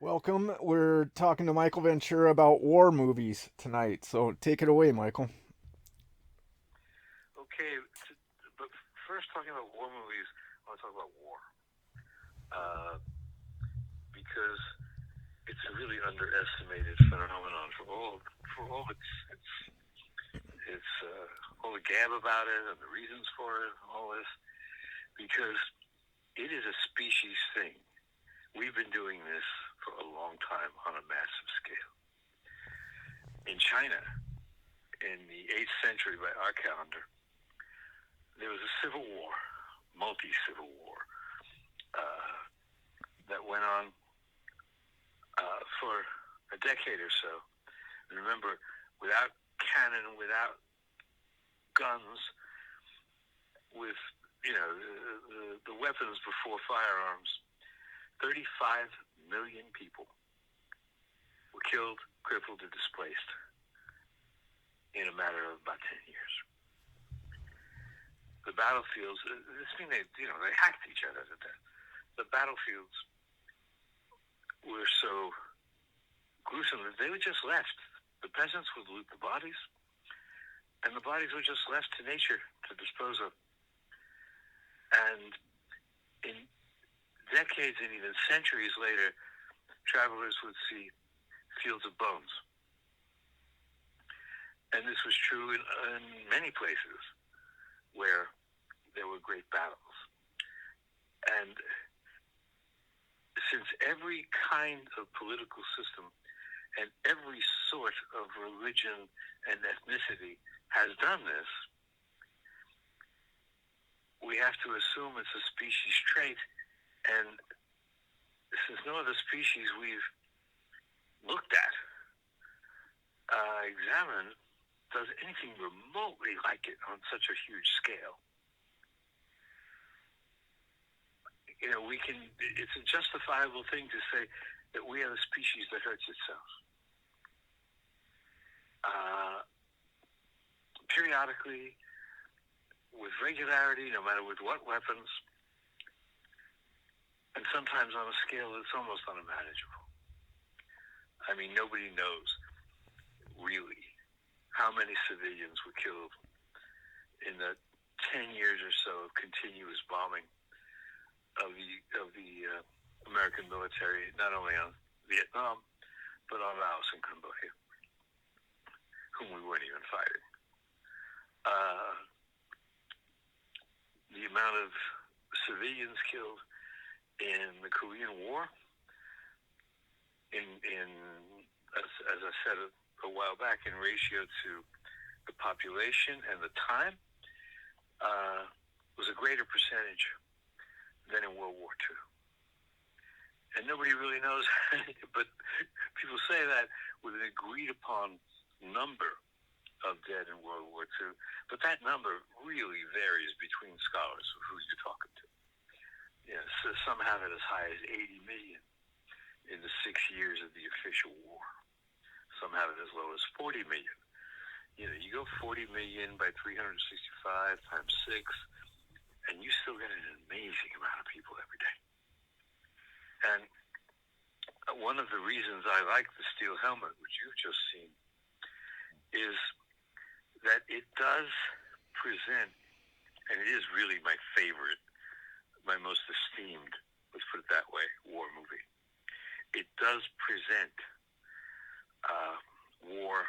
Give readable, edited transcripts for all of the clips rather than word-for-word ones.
Welcome. We're talking to Michael Ventura about war movies tonight. So take it away, Michael. Okay, but first talking about war movies, I want to talk about war uh, because it's a really underestimated phenomenon for all its all the gab about it and the reasons for it and all this because it is a species thing. We've been doing this for a long time on a massive scale. In China, in the 8th century by our calendar, there was a civil war, multi-civil war, uh, that went on for a decade or so. And remember, without cannon, without guns, with the weapons before firearms, 35 million people were killed, crippled, or displaced in a matter of about 10 years. The battlefields, this thing they hacked each other to death. The battlefields were so gruesome that they were just left. The peasants would loot the bodies, and the bodies were just left to nature to dispose of. And in decades and even centuries later, travelers would see fields of bones. And this was true in many places where there were great battles. And since every kind of political system and every sort of religion and ethnicity has done this, we have to assume it's a species trait. And since no other species we've looked at, examined, does anything remotely like it on such a huge scale, it's a justifiable thing to say that we are the species that hurts itself. Periodically, with regularity, no matter with what weapons, and sometimes on a scale that's almost unmanageable. I mean, nobody knows really how many civilians were killed in the 10 years or so of continuous bombing of the American military, not only on Vietnam, but on Laos and Cambodia, whom we weren't even fighting. The amount of civilians killed in the Korean War, as I said a while back, in ratio to the population and the time, was a greater percentage than in World War II. And nobody really knows, but people say that with an agreed upon number of dead in World War II. But that number really varies between scholars of who you're talking to. So some have it as high as 80 million in the 6 years of the official war. Some have it as low as 40 million. You go 40 million by 365 times 6, and you still get an amazing amount of people every day. And one of the reasons I like the steel helmet, which you've just seen, is that it does present, and it is really my favorite, my most esteemed, let's put it that way, war movie. It does present war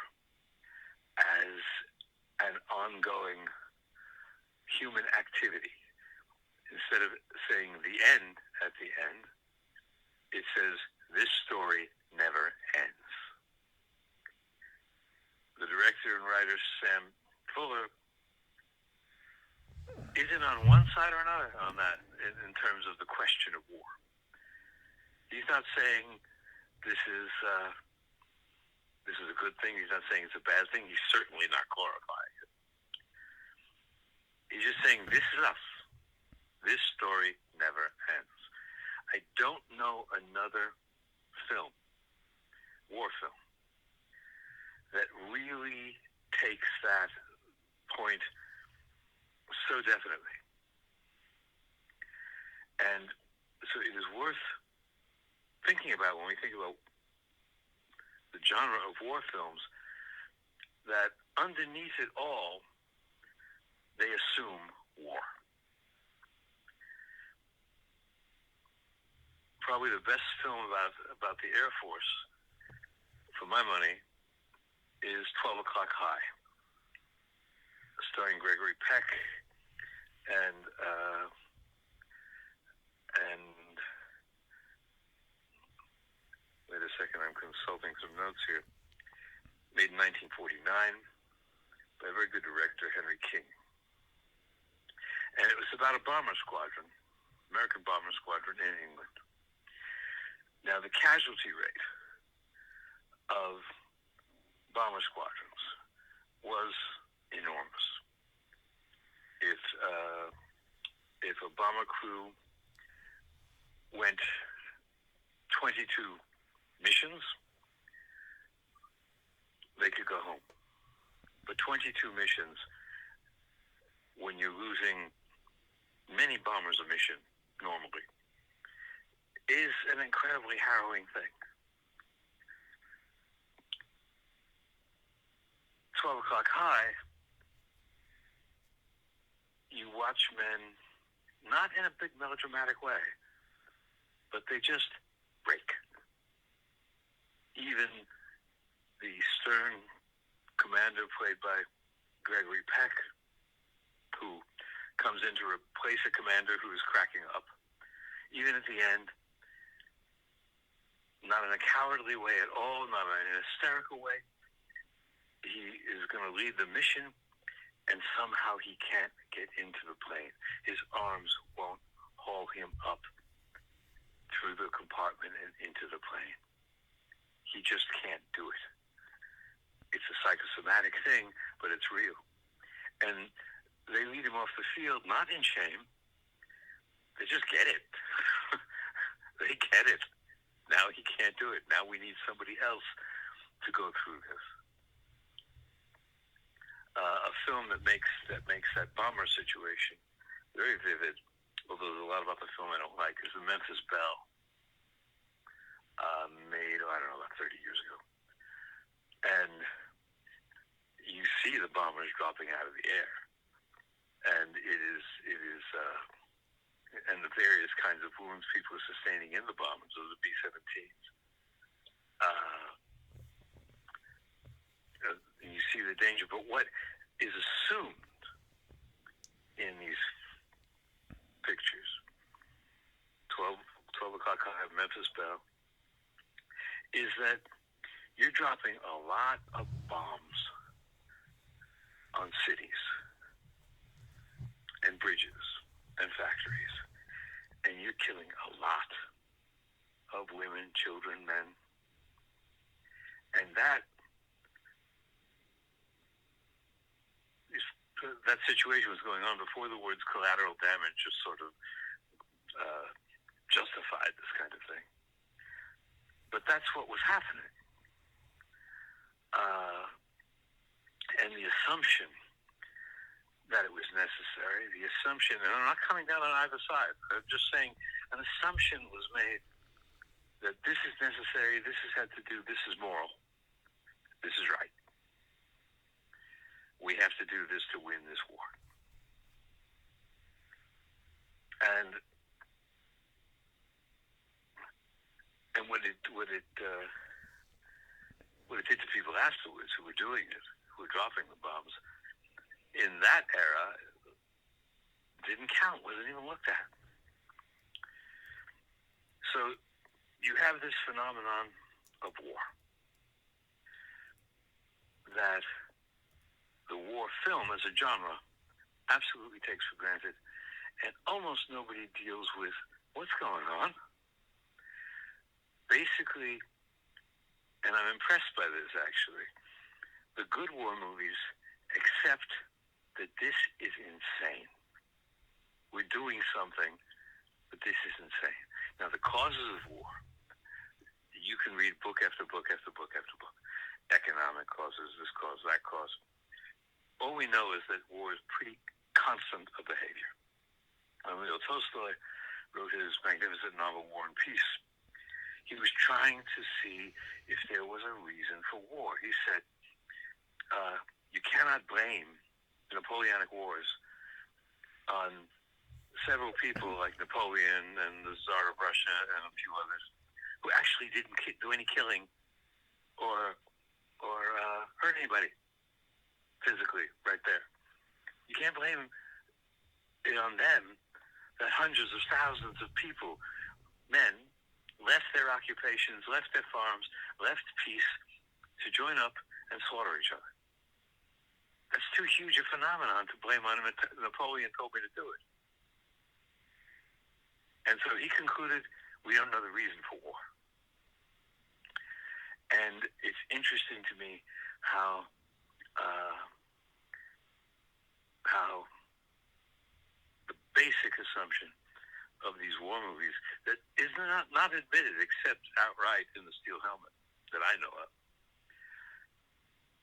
as an ongoing human activity. Instead of saying the end at the end, it says this story never ends. The director and writer, Sam Fuller, isn't on one side or another on that in terms of the question of war. He's not saying this is a good thing. He's not saying it's a bad thing. He's certainly not glorifying it. He's just saying this is us. This story never ends. I don't know another film, war film, that really takes that point so definitely. And so it is worth thinking about when we think about the genre of war films, that underneath it all, they assume war. Probably the best film about the Air Force, for my money, is 12 O'Clock High, starring Gregory Peck and wait a second, I'm consulting some notes here. Made in 1949 by a very good director, Henry King. And it was about a bomber squadron, American bomber squadron in England. Now, the casualty rate of bomber squadrons was enormous. If a bomber crew went 22 missions, they could go home. But 22 missions, when you're losing many bombers a mission normally, is an incredibly harrowing thing. 12 O'Clock High, you watch men, not in a big melodramatic way, but they just break. Even the stern commander, played by Gregory Peck, who comes in to replace a commander who is cracking up, even at the end, not in a cowardly way at all, not in an hysterical way, he is going to lead the mission, and somehow he can't get into the plane. His arms won't haul him up through the compartment and into the plane. He just can't do it. It's a psychosomatic thing, but it's real. And they lead him off the field, not in shame. They just get it. They get it. Now he can't do it. Now we need somebody else to go through this. A film that makes that bomber situation very vivid, although there's a lot about the film I don't like, is The Memphis Belle, made, about 30 years ago. And you see the bombers dropping out of the air. And it is and the various kinds of wounds people are sustaining in the bombers, those are B-17s. And you see the danger, but what is assumed in these pictures, 12 O'Clock High, Memphis Belle, is that you're dropping a lot of bombs on cities and bridges and factories, and you're killing a lot of women, children, men. And that situation was going on before the words collateral damage just sort of justified this kind of thing. But that's what was happening. And the assumption that it was necessary, the assumption, and I'm not coming down on either side, I'm just saying an assumption was made that this is necessary, this is had to do, this is moral, this is right. We have to do this to win this war. And what it did to people afterwards who were doing it, who were dropping the bombs, in that era, didn't count, wasn't even looked at. So you have this phenomenon of war, that the war film as a genre absolutely takes for granted, and almost nobody deals with what's going on. Basically, and I'm impressed by this actually, the good war movies accept that this is insane. We're doing something, but this is insane. Now, the causes of war, you can read book after book after book after book. Economic causes, this cause, that cause. All we know is that war is pretty constant of behavior. Leo Tolstoy wrote his magnificent novel, War and Peace. He was trying to see if there was a reason for war. He said, you cannot blame the Napoleonic Wars on several people like Napoleon and the Tsar of Russia and a few others who actually didn't do any killing or hurt anybody physically right there. You can't blame it on them that hundreds of thousands of people, men, left their occupations, left their farms, left peace to join up and slaughter each other. That's too huge a phenomenon to blame on him. Napoleon told me to do it. And so he concluded, we don't know the reason for war. And it's interesting to me how the basic assumption of these war movies that is not admitted except outright in the Steel Helmet that I know of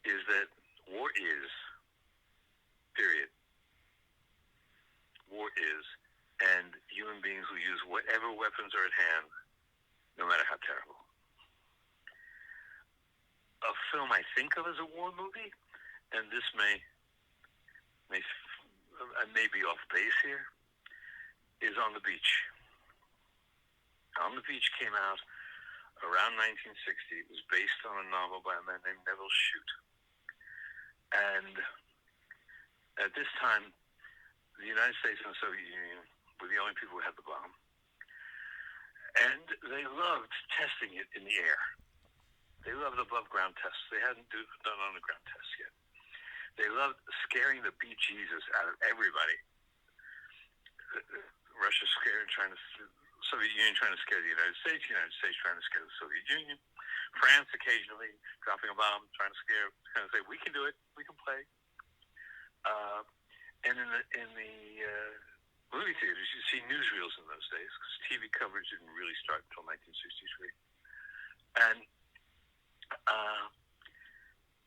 is that war is, period. War is, and human beings will use whatever weapons are at hand, no matter how terrible. A film I think of as a war movie, and this may be off base here, is On the Beach. On the Beach came out around 1960. It was based on a novel by a man named Neville Shute. And at this time, the United States and the Soviet Union were the only people who had the bomb. And they loved testing it in the air. They loved above-ground tests. They hadn't done underground tests yet. They loved scaring the bejesus out of everybody. Russia Soviet Union trying to scare the United States trying to scare the Soviet Union, France occasionally dropping a bomb, trying to say, we can do it, we can play. And in the movie theaters, you see newsreels in those days, because TV coverage didn't really start until 1963.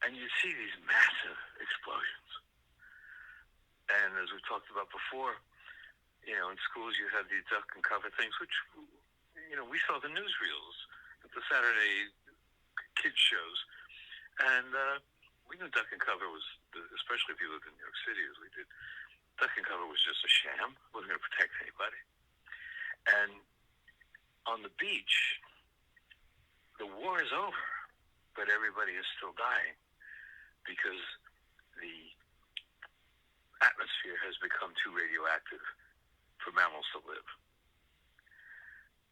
And you see these massive explosions. And as we talked about before, in schools you had these duck and cover things, which, we saw the newsreels at the Saturday kids shows. And we knew duck and cover was, especially if you lived in New York City as we did, duck and cover was just a sham. It wasn't going to protect anybody. And on the beach, the war is over, but everybody is still dying because the atmosphere has become too radioactive for mammals to live.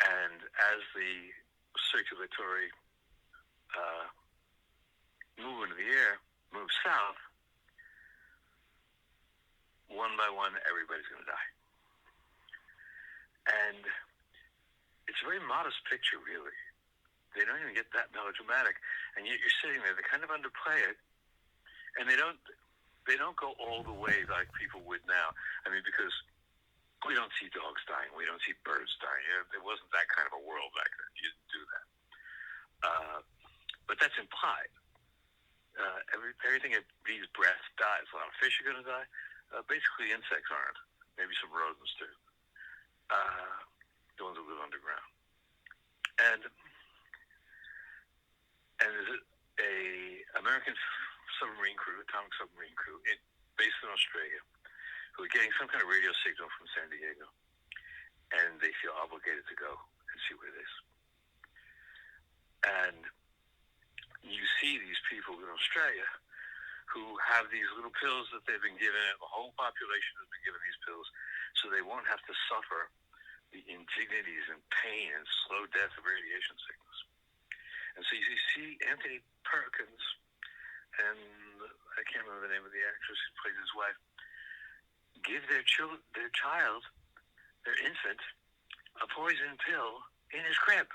And as the circulatory movement of the air moves south, one by one, everybody's going to die. And it's a very modest picture, really. They don't even get that melodramatic, and yet you're sitting there. They kind of underplay it, and they don't go all the way like people would now. I mean, because we don't see dogs dying, we don't see birds dying. There wasn't that kind of a world back then. You didn't do that. But that's implied. Everything at these breaths dies. A lot of fish are going to die. Basically, insects aren't. Maybe some rodents too. The ones that live underground. And there's a American submarine crew, atomic submarine crew, based in Australia, who are getting some kind of radio signal from San Diego, and they feel obligated to go and see what it is. And you see these people in Australia who have these little pills that they've been given, and the whole population has been given these pills, so they won't have to suffer the indignities and pain and slow death of radiation sickness. And so you see Anthony Perkins, and I can't remember the name of the actress who plays his wife, give their child, their infant, a poison pill in his crib.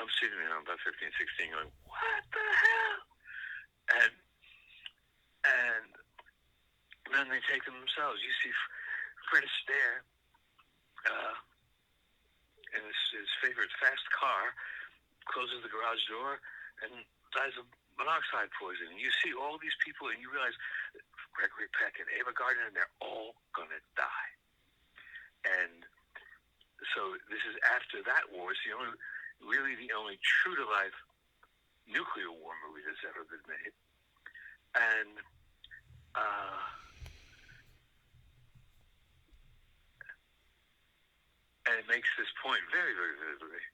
I'm sitting there, I'm about 15, 16, going, what the hell? And then they take them themselves. You see Fred Astaire in his favorite fast car, closes the garage door, and dies of monoxide poisoning. You see all these people, and you realize Gregory Peck and Ava Gardner, and they're all going to die. And so this is after that war. It's the only, really the only true-to-life nuclear war movie that's ever been made. And it makes this point very, very vividly.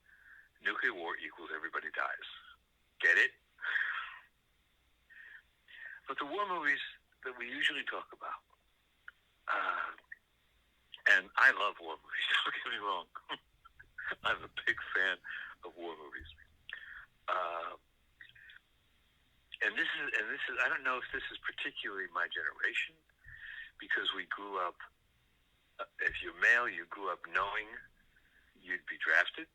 Nuclear war equals everybody dies. Get it? But the war movies that we usually talk about, and I love war movies, don't get me wrong. I'm a big fan of war movies. And this is, I don't know if this is particularly my generation, because we grew up, if you're male, you grew up knowing you'd be drafted.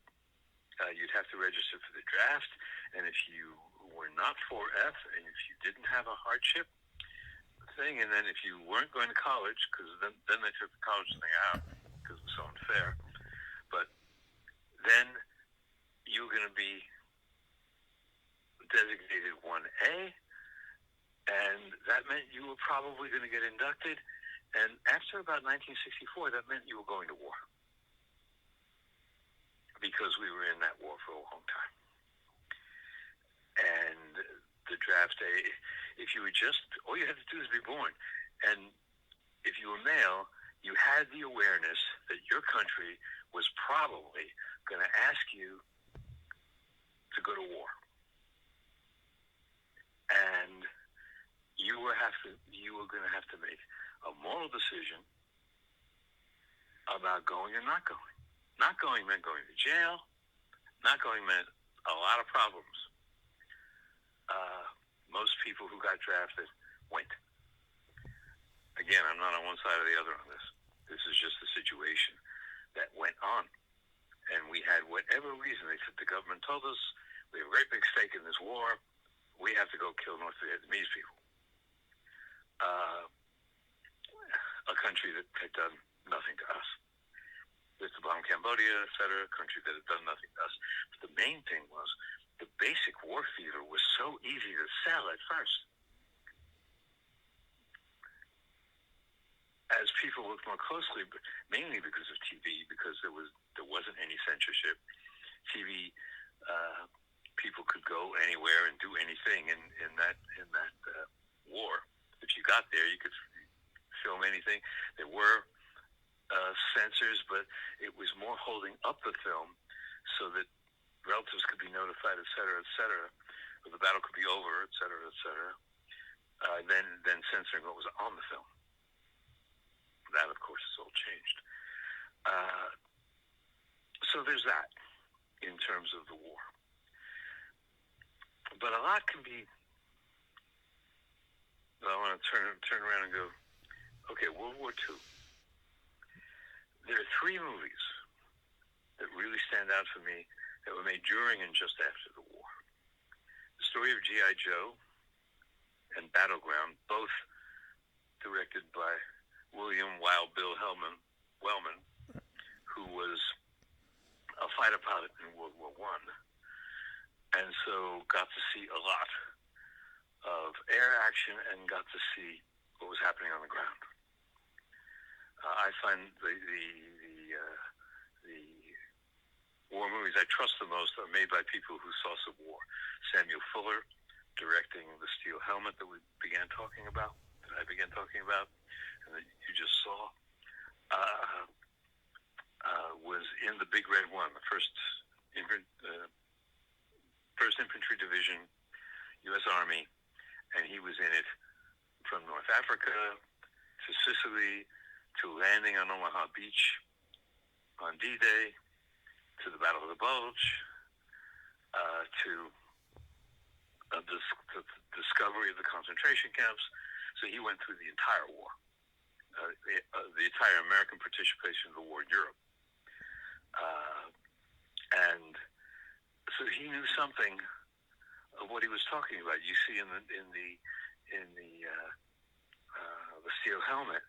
You'd have to register for the draft, and if you were not 4F, and if you didn't have a hardship thing, and then if you weren't going to college, because then they took the college thing out because it was so unfair, but then you were going to be designated 1A, and that meant you were probably going to get inducted, and after about 1964, that meant you were going to war, because we were in that war for a long time. And the draft day, if you were just, all you had to do is be born. And if you were male, you had the awareness that your country was probably going to ask you to go to war. And you were going to have to make a moral decision about going or not going. Not going meant going to jail. Not going meant a lot of problems. Most people who got drafted went. Again, I'm not on one side or the other on this. This is just the situation that went on. And we had whatever reason, the government told us, we have a great big stake in this war. We have to go kill North Vietnamese people. A country that had done nothing to us. With the bomb Cambodia, et cetera, a country that had done nothing to us. But the main thing was the basic war fever was so easy to sell at first. As people looked more closely, mainly because of TV, because there wasn't any censorship. TV, people could go anywhere and do anything in that war. If you got there, you could film anything. There were censors, but it was more holding up the film so that relatives could be notified, et cetera, or the battle could be over, et cetera, then censoring what was on the film. That, of course, has all changed. So there's that in terms of the war. But a lot can be, I want to turn around and go, okay, World War II. There are three movies that really stand out for me that were made during and just after the war. The story of G.I. Joe and Battleground, both directed by William Wild Bill Wellman, who was a fighter pilot in World War I, and so got to see a lot of air action and got to see what was happening on the ground. I find the war movies I trust the most are made by people who saw some war. Samuel Fuller, directing The Steel Helmet that I began talking about, and that you just saw, was in the Big Red One, the First Infantry Division, U.S. Army, and he was in it from North Africa to Sicily to landing on Omaha Beach on D-Day, to the Battle of the Bulge, to the discovery of the concentration camps. So he went through the entire war, the entire American participation in the war in Europe. And so he knew something of what he was talking about. You see in the Steel Helmet,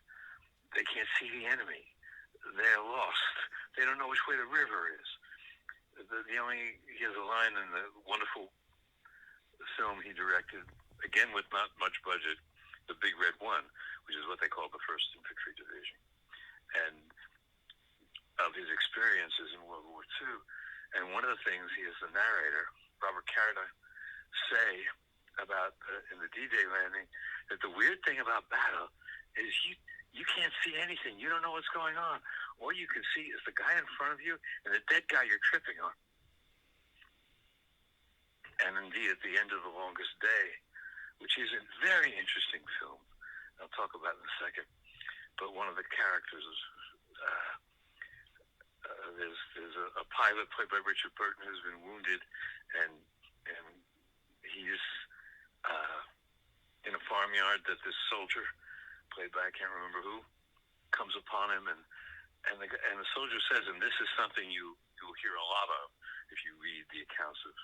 they can't see the enemy. They're lost. They don't know which way the river is. He has a line in the wonderful film he directed, again with not much budget, The Big Red One, which is what they call the First Infantry Division, and of his experiences in World War II. And one of the things he is the narrator, Robert Carradine, say about in the D-Day landing that the weird thing about battle is you can't see anything. You don't know what's going on. All you can see is the guy in front of you and the dead guy you're tripping on. And indeed, at the end of The Longest Day, which is a very interesting film, I'll talk about in a second, but one of the characters is there's a pilot played by Richard Burton who's been wounded, and he's in a farmyard that this soldier, played by I can't remember who, comes upon him, and the soldier says, and this is something you'll hear a lot of if you read the accounts of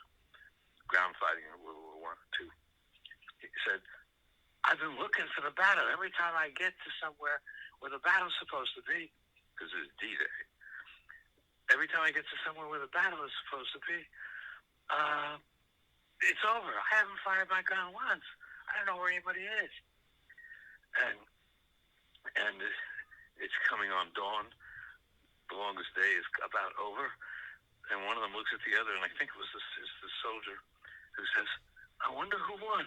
ground fighting in World War I, II. He said, I've been looking for the battle. Every time I get to somewhere where the battle's supposed to be, because it's D-Day, every time I get to somewhere where the battle is supposed to be, it's over. I haven't fired my gun once. I don't know where anybody is. And it's coming on dawn. The Longest Day is about over. And one of them looks at the other, and I think it was the soldier who says, I wonder who won.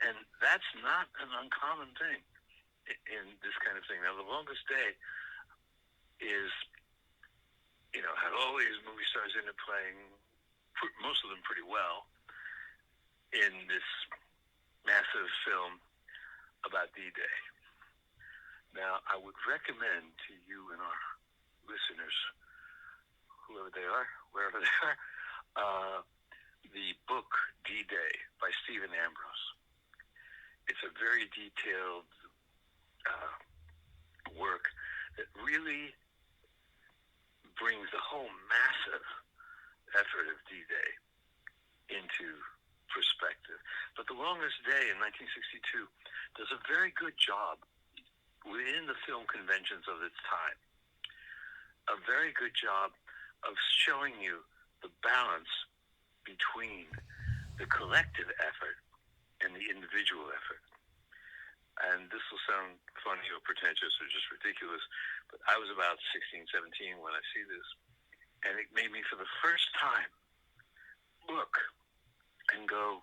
And that's not an uncommon thing in this kind of thing. Now, The Longest Day is, had all these movie stars in it playing, most of them pretty well, in this massive film about D-Day. Now, I would recommend to you and our listeners, whoever they are, wherever they are, the book D-Day by Stephen Ambrose. It's a very detailed work that really brings the whole massive effort of D-Day into perspective. But The Longest Day in 1962 does a very good job within the film conventions of its time. A very good job of showing you the balance between the collective effort and the individual effort. And this will sound funny or pretentious or just ridiculous, but I was about 16, 17 when I see this, and it made me for the first time look and go,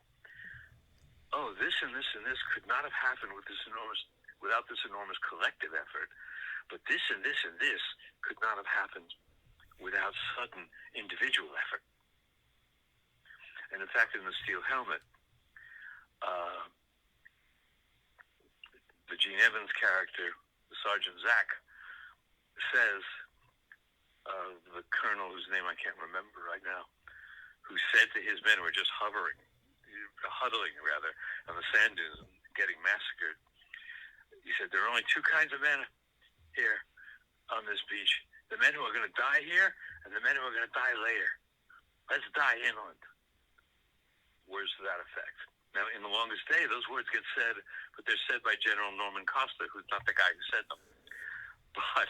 oh, this and this and this could not have happened without this enormous collective effort, but this and this and this could not have happened without sudden individual effort. And in fact, in The Steel Helmet, the Gene Evans character, Sergeant Zach, says, the colonel whose name I can't remember right now, who said to his men who were just huddling on the sand dunes and getting massacred, he said, there are only two kinds of men here on this beach. The men who are going to die here and the men who are going to die later. Let's die inland. Words to that effect. Now, in The Longest Day, those words get said, but they're said by General Norman Costa, who's not the guy who said them. But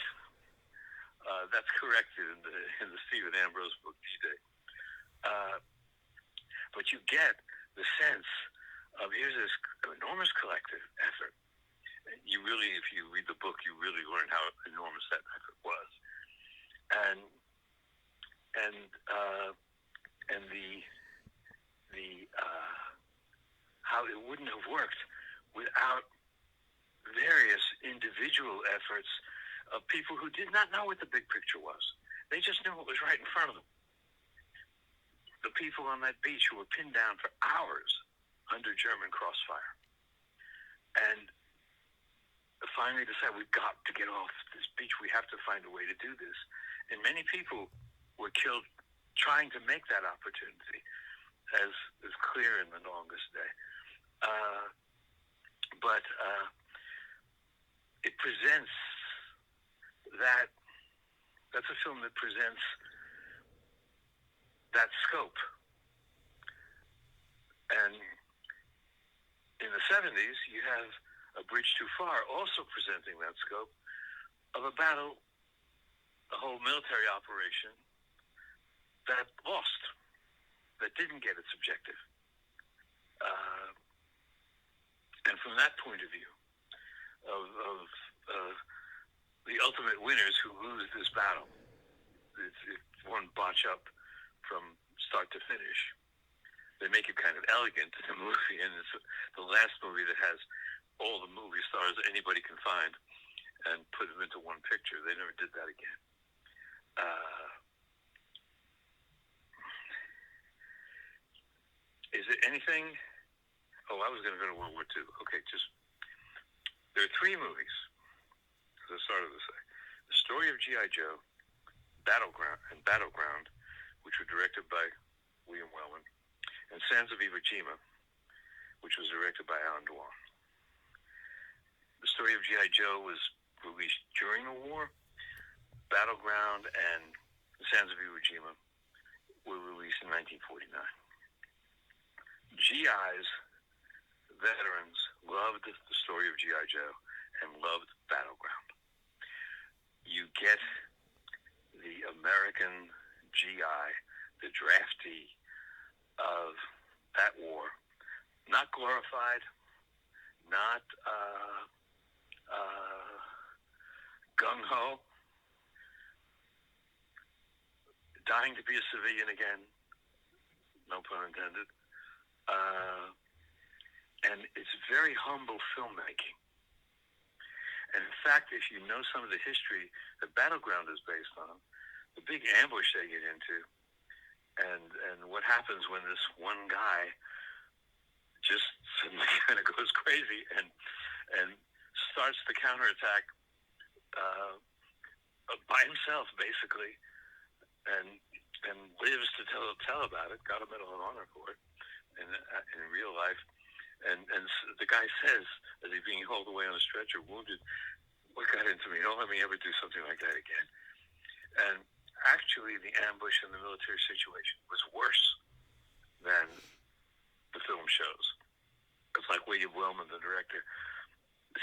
that's corrected in the Stephen Ambrose book, D-Day. But you get the sense of here's this enormous collective effort. You really, if you read the book, you really learn how enormous that effort was, and the how it wouldn't have worked without various individual efforts of people who did not know what the big picture was. They just knew what was right in front of them. The people on that beach who were pinned down for hours under German crossfire, and finally decided, we've got to get off this beach. We have to find a way to do this. And many people were killed trying to make that opportunity, as is clear in The Longest Day. But it presents that's a film that presents that scope. And in the 70s, you have A Bridge Too Far also presenting that scope of a battle, a whole military operation that lost, that didn't get its objective. And from that point of view, of the ultimate winners who lose this battle, it one botch up from start to finish. They make it kind of elegant in the movie, and it's the last movie that has all the movie stars that anybody can find and put them into one picture. They never did that again. Uh, is it anything? Oh, I was going to go to World War II. Okay, just there are three movies. As I started to say, The Story of G.I. Joe, Battleground, which were directed by William Wellman, and Sands of Iwo Jima, which was directed by Alan Dwan. The Story of G.I. Joe was released during the war. Battleground and Sands of Iwo Jima were released in 1949. GIs, veterans, loved The Story of G.I. Joe and loved Battleground. You get the American GI, the draftee of that war, not glorified, not gung-ho, dying to be a civilian again, no pun intended. And it's very humble filmmaking. And in fact, if you know some of the history that Battleground is based on, the big ambush they get into, and what happens when this one guy just suddenly kind of goes crazy and starts the counterattack by himself, basically, and lives to tell about it. Got a Medal of Honor for it in real life. And the guy says, as he's being hauled away on a stretcher, wounded, what got into me? Don't let me ever do something like that again. And actually, the ambush and the military situation was worse than the film shows. It's like William Wellman, the director,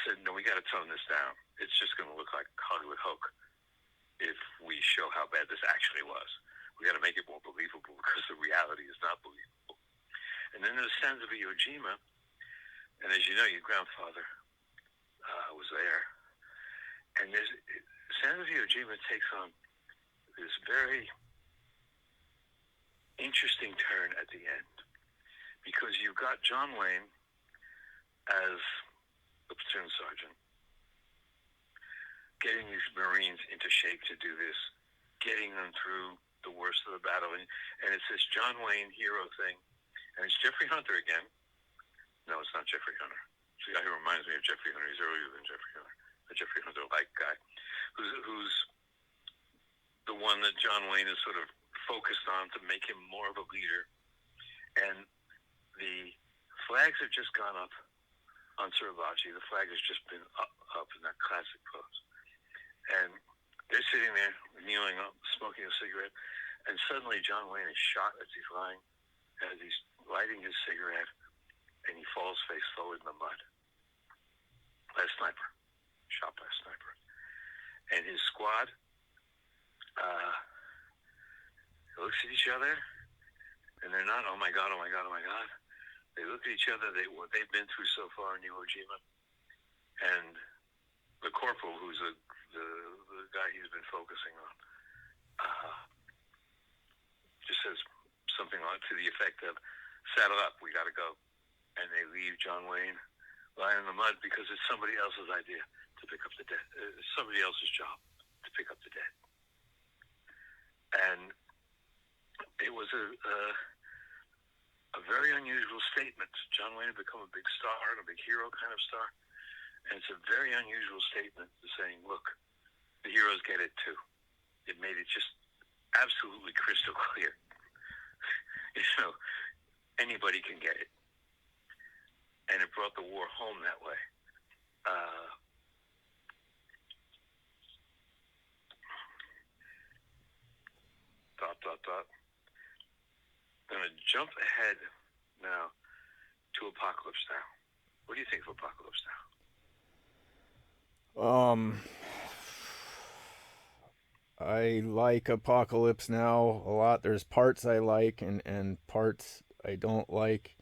said, no, we got to tone this down. It's just going to look like Hollywood Hulk if we show how bad this actually was. We got to make it more believable because the reality is not believable. And then there's Sands of Iwo Jima. And as you know, your grandfather was there. And Sands of Iwo Jima takes on this very interesting turn at the end. Because you've got John Wayne as the platoon sergeant, getting these Marines into shape to do this, getting them through the worst of the battle. And it's this John Wayne hero thing. And it's Jeffrey Hunter again. No, it's not Jeffrey Hunter. It's the guy who reminds me of Jeffrey Hunter. He's earlier than Jeffrey Hunter. The Jeffrey Hunter-like guy, who's the one that John Wayne is sort of focused on to make him more of a leader. And the flags have just gone up on Suribachi. The flag has just been up in that classic pose. And they're sitting there, kneeling up, smoking a cigarette. And suddenly John Wayne is shot as he's lighting his cigarette. And he falls face forward in the mud by a sniper, shot by a sniper. And his squad looks at each other, and they're not, oh my God, oh my God, oh my God. They look at each other, what they've been through so far in Iwo Jima. And the corporal, who's the guy he's been focusing on, just says something to the effect of, saddle up, we got to go. And they leave John Wayne lying in the mud because it's somebody else's idea to pick up the dead. It's somebody else's job to pick up the dead. And it was a very unusual statement. John Wayne had become a big star and a big hero kind of star. And it's a very unusual statement to saying, look, the heroes get it too. It made it just absolutely crystal clear. Anybody can get it. And it brought the war home that way. I'm going to jump ahead now to Apocalypse Now. What do you think of Apocalypse Um, I like Apocalypse Now a lot. There's parts I like and parts I don't like.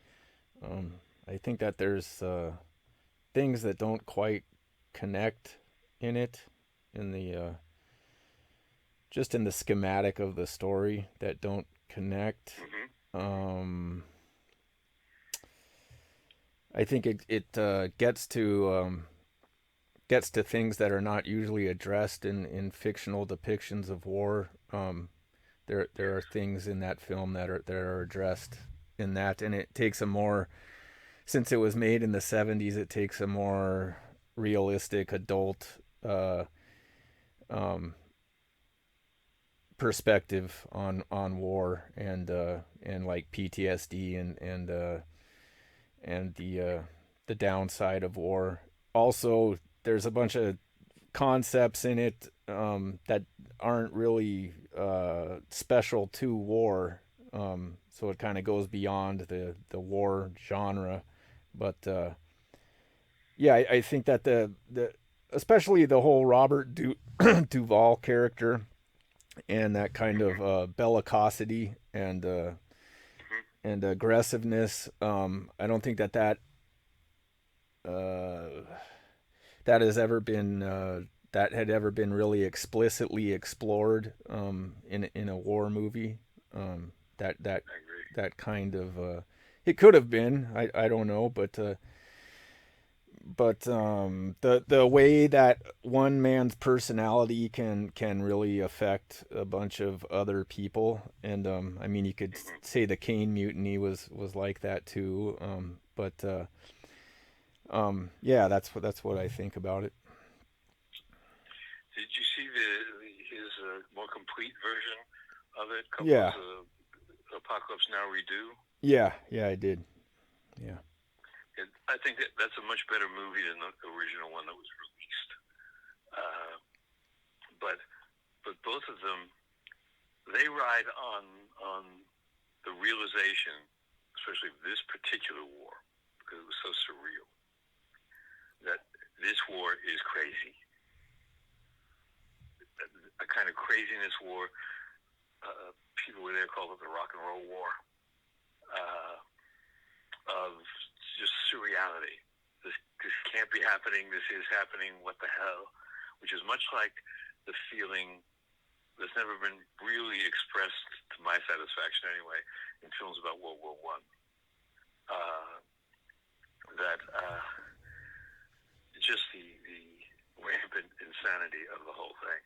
I think that there's things that don't quite connect in it, in the just in the schematic of the story that don't connect. Mm-hmm. Um, I think it gets to things that are not usually addressed in fictional depictions of war. There Yes. are things in that film that are addressed in that, and it takes a more, since it was made in the 70s, it takes a more realistic adult um, perspective on war and like PTSD and the downside of war. Also, there's a bunch of concepts in it that aren't really special to war. So it kind of goes beyond the war genre. But yeah, I think that the especially the whole Duvall character and that kind of Mm-hmm. bellicosity Mm-hmm. and aggressiveness. I don't think uh, that has ever been that had ever been really explicitly explored in a war movie. That that I agree. that kind of it could have been. I don't know, but the way that one man's personality can really affect a bunch of other people, and I mean you could Mm-hmm. say the Kane Mutiny was like that too. But yeah, that's what I think about it. Did you see his more complete version of it? Was Yeah, Apocalypse Now redo? yeah, I did. Yeah, I think that's a much better movie than the original one that was released. Uh, but both of them, they ride on the realization, especially of this particular war, because it was so surreal, that this war is crazy. A kind of craziness war. People were there called it the Rock and Roll War, uh, of just surreality. This can't be happening. This is happening. What the hell? Which is much like the feeling that's never been really expressed to my satisfaction anyway in films about World War One. That just the rampant insanity of the whole thing.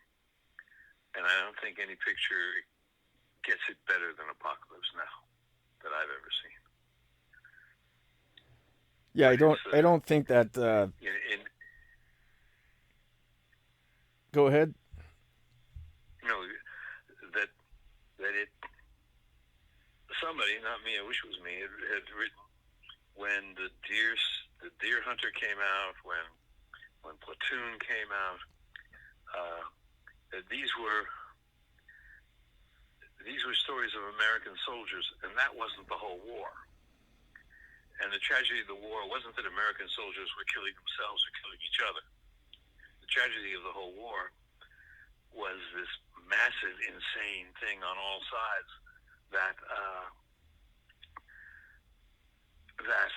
And I don't think any picture gets it better than Apocalypse Now that I've ever seen. yeah. But it's I don't think that. in Go ahead. you know that it somebody, not me, I wish it was me, had written when the Deer Hunter came out, when Platoon came out, uh, that these were stories of American soldiers, and that wasn't the whole war. And the tragedy of the war wasn't that American soldiers were killing themselves or killing each other. The tragedy of the whole war was this massive, insane thing on all sides that that,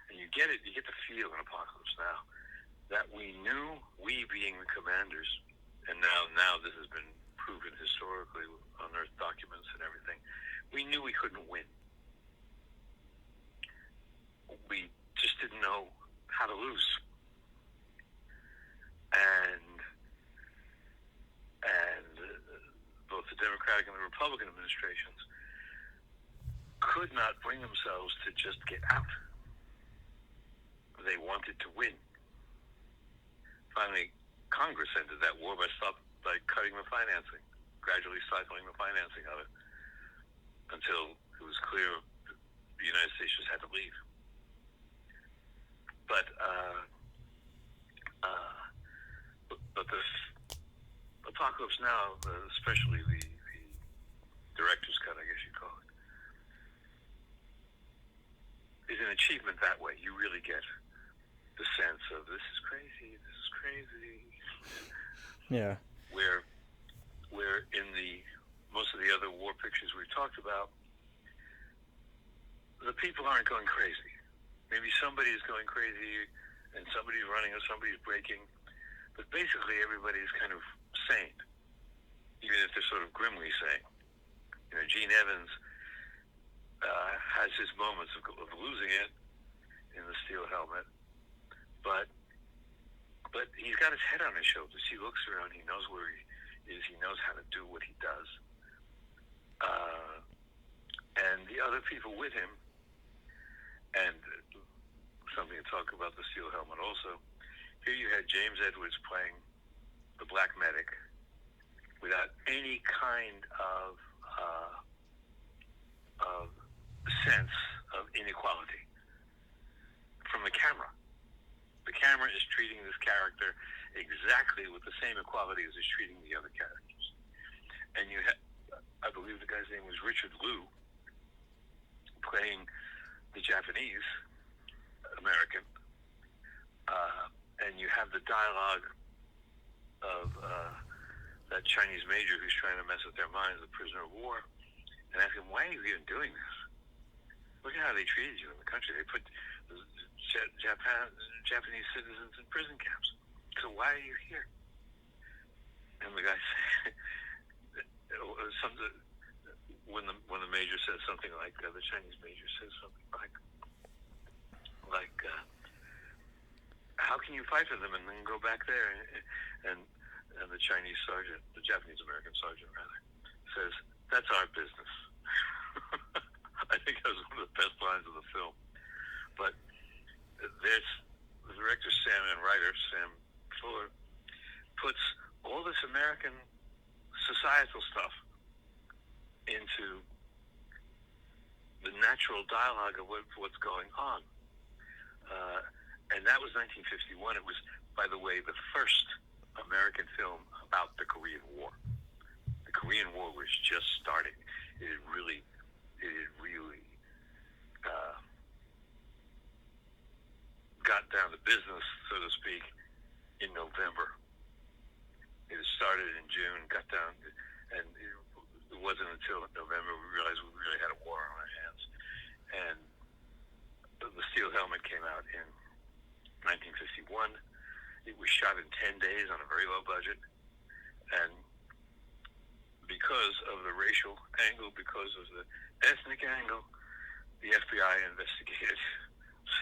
and you get the feel in Apocalypse Now that we knew, we being the commanders, and now this has been proven historically, unearthed documents and everything. We knew we couldn't win. We just didn't know how to lose, and both the Democratic and the Republican administrations could not bring themselves to just get out. They wanted to win. Finally, Congress ended that war by cutting the financing, gradually cycling the financing of it, until it was clear the United States just had to leave. But the Apocalypse Now, especially the director's cut, I guess you call it, is an achievement that way. You really get the sense of this is crazy, this is crazy. Yeah, Where in the most of the other war pictures we've talked about, the people aren't going crazy. Maybe somebody is going crazy, and somebody's running or somebody's breaking, but basically everybody's kind of sane. even if they're sort of grimly saying. Gene Evans has his moments of losing it in the steel helmet, but he's got his head on his shoulders. He looks around. He knows where he is. He knows how to do what he does. And the other people with him, and something to talk about the steel helmet also. Here you had James Edwards playing the black medic without any kind of sense of inequality from the camera. The camera is treating this character exactly with the same equality as it's treating the other characters. And you had, I believe the guy's name was Richard Liu, playing the Japanese American, and you have the dialogue of that Chinese major who's trying to mess with their minds, the prisoner of war, and ask him, why are you even doing this? Look at how they treated you in the country. They put Japanese citizens in prison camps. So why are you here? And the guy said, when the major says something like, the Chinese major says something like, how can you fight for them and then go back there? And the Chinese sergeant, the Japanese American sergeant rather, says, that's our business. I think that was one of the best lines of the film. But there's the director and writer Sam Fuller puts all this American societal stuff into the natural dialogue of what's going on. And that was 1951. It was, by the way, the first American film about the Korean War. The Korean War was just starting. It had really got down to business, so to speak, in November. It started in June, got down, and it wasn't until November we realized we really had a war on our hands. And the steel helmet came out in 1951. It was shot in 10 days on a very low budget. And because of the racial angle, because of the ethnic angle, the FBI investigated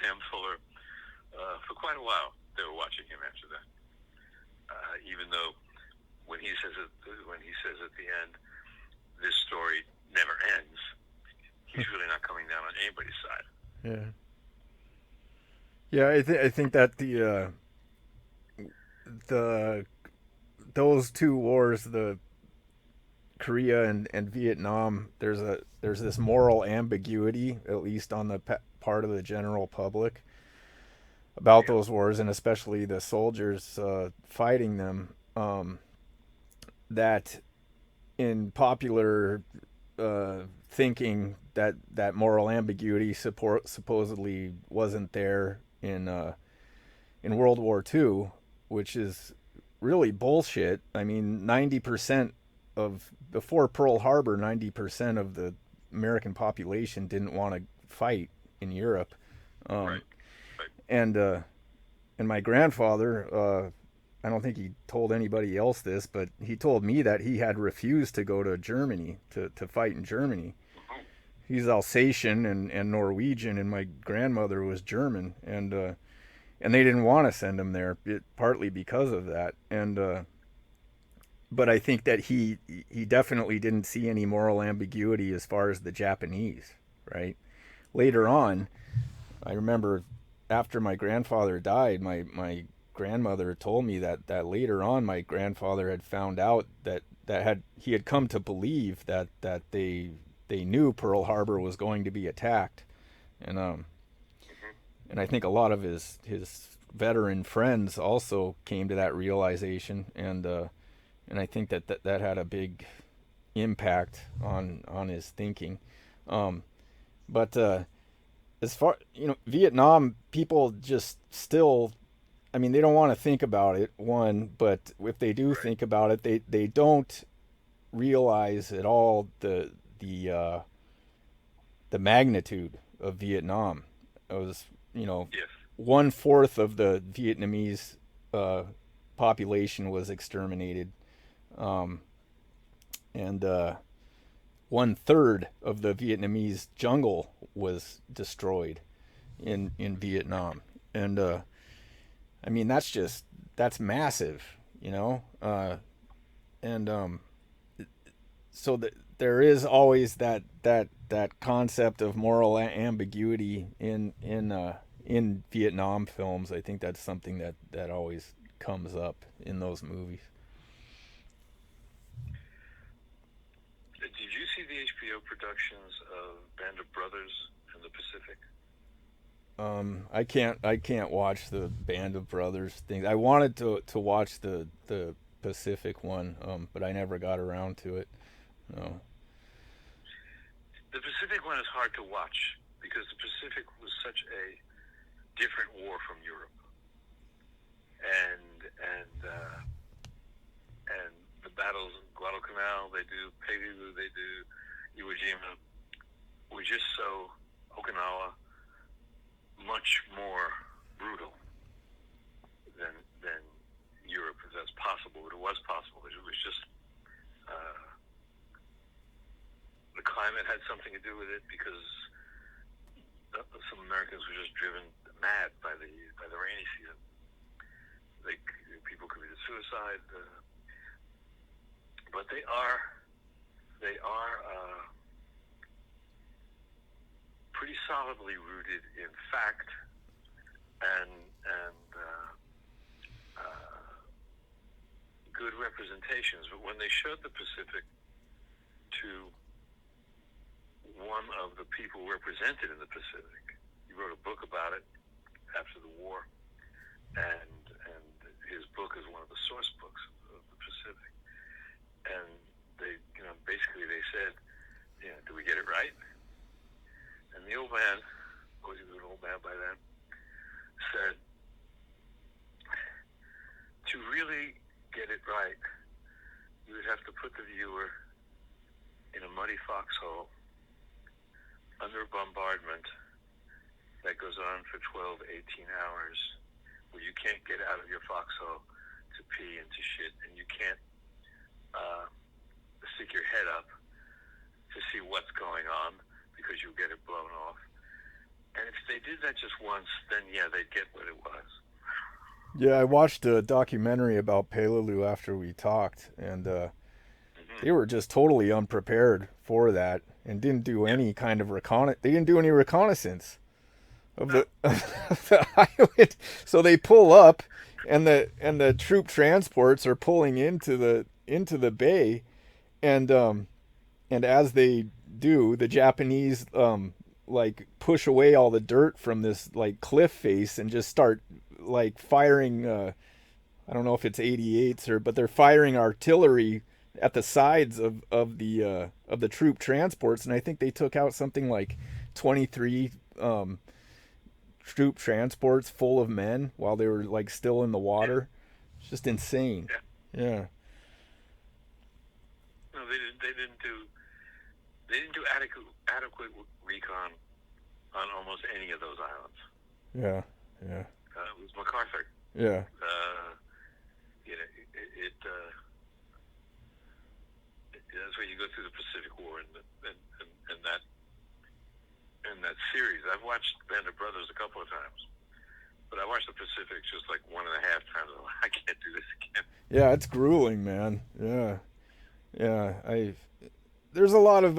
Sam Fuller for quite a while. They were watching him after that. Even though when he says at the end, this story never ends, he's really not coming down on anybody's side. Yeah. Yeah, I think that the those two wars, the Korea and Vietnam, there's this moral ambiguity, at least on the part of the general public, about Yeah. those wars, and especially the soldiers fighting them. That in popular thinking, that moral ambiguity supposedly wasn't there in World War II, which is really bullshit. I mean, 90% of before Pearl Harbor, 90% of the American population didn't want to fight in Europe, um, Right. Right. and my grandfather, I don't think he told anybody else this, but he told me that he had refused to go to Germany to fight in Germany. Mm-hmm. He's Alsatian and Norwegian, and my grandmother was German, and they didn't want to send him there, partly because of that. But I think that he definitely didn't see any moral ambiguity as far as the Japanese, right? Later on, I remember after my grandfather died, my grandmother told me that later on my grandfather had found out that he had come to believe that they knew Pearl Harbor was going to be attacked, and Mm-hmm. and I think a lot of his veteran friends also came to that realization, and I think that had a big impact on his thinking. Um, but as far Vietnam, people just still, I mean, they don't want to think about it. One, but if they do Right. think about it, they don't realize at all the the magnitude of Vietnam. It was, Yes. 1/4 of the Vietnamese population was exterminated. Um, and 1/3 of the Vietnamese jungle was destroyed in Vietnam, and I mean that's massive, you know, and so there is always that concept of moral ambiguity in Vietnam films. I think that's something that always comes up in those movies. Did you see the HBO productions of Band of Brothers in the Pacific? I can't watch the Band of Brothers thing. I wanted to watch the Pacific one, but I never got around to it. No. The Pacific one is hard to watch because the Pacific was such a different war from Europe, and and uh, and the battles of Guadalcanal, they do Peleliu, they do Iwo Jima, were just so Okinawa much more brutal than Europe, if that's possible. But it was possible. It was just uh, the climate had something to do with it because some Americans were just driven mad by the rainy season. Like people committed suicide, but they are pretty solidly rooted in fact and good representations. But when they showed the Pacific to one of the people represented in the Pacific, he wrote a book about it after the war, and his book is one of the source books of the Pacific. And they, basically they said, do we get it right? And the old man, was he was an old man by then, said, to really get it right, you would have to put the viewer in a muddy foxhole under a bombardment that goes on for 12, 18 hours, where you can't get out of your foxhole to pee and to shit, and you can't stick your head up to see what's going on because you'll get it blown off. And if they did that just once, then yeah, they'd get what it was. Yeah, I watched a documentary about Peleliu after we talked, and Mm-hmm. they were just totally unprepared for that and didn't do Yeah. any kind of They didn't do any reconnaissance of No. of the island. So they pull up, and the troop transports are pulling into the bay, and as they do, the Japanese like push away all the dirt from this like cliff face and just start like firing. I don't know if it's 88s but they're firing artillery at the sides of the troop transports, and I think they took out something like 23 troop transports full of men while they were like still in the Yeah. water. It's just insane. Yeah. Yeah. No, they didn't. They didn't do adequate recon on almost any of those islands. Yeah. Yeah. It was MacArthur. Yeah. You know, that's where you go through the Pacific War and that series. I've watched Band of Brothers a couple of times, but I watched the Pacific just like one and a half times. I can't do this again. Yeah, it's grueling, man. Yeah. Yeah, I there's a lot of